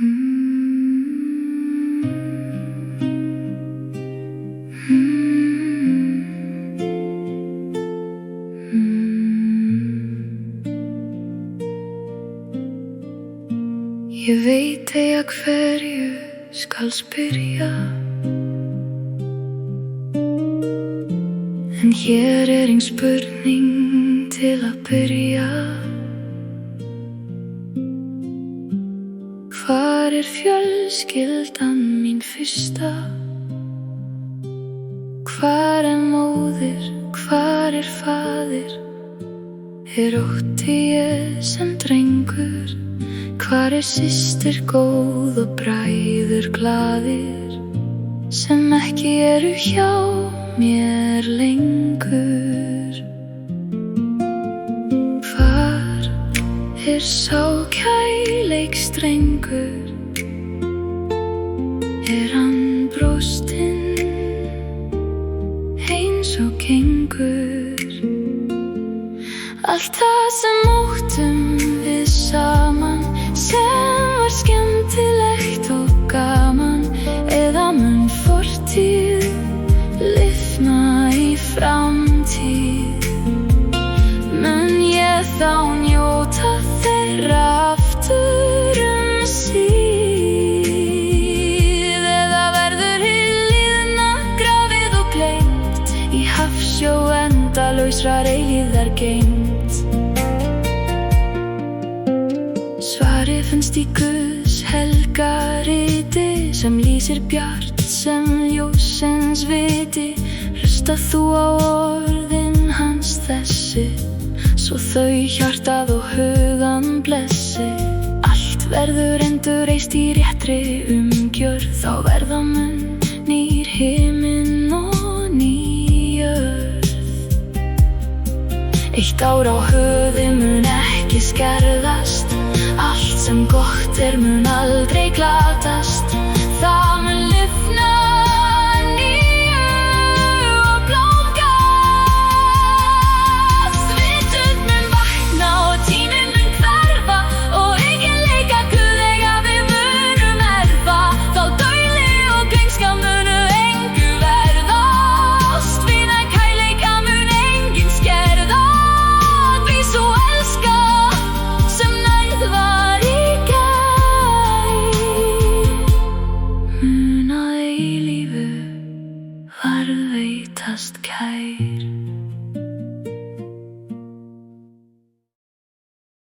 Ég veit ei að hverju skal spyrja, en hér ein spurning til að byrja. Hvar fjölskyldan mín fyrsta? Hvar móðir, hvar faðir? Ótti ég sem drengur? Hvar systir góð og bræður glaðir, sem ekki eru hjá mér lengur? Hvar sá kærleiksdrengur? Hann brostinn eins og gengur? Allt það sem óttum við saman, sem var skemmtilegt og gaman, eða mun fortíð lifna í framtíð? Mun ég þá njóta þeirra aftur síð, eða verður hið liðna grafið og gleymt í hafsjó endalausrar eilífðar geymt? Svarið finnst í Guðs helga riti, sem lýsir bjart sem ljóssins viti. Hlusta þú á orðin hans þessi, svo þau hjartað og hugan blessi. Allt verður endurreist í réttri umgjörð, þá verða mun nýr himinn og ný jörð. Eitt ár á höfuði mun ekki skerðast, allt sem gott mun aldrei glatast.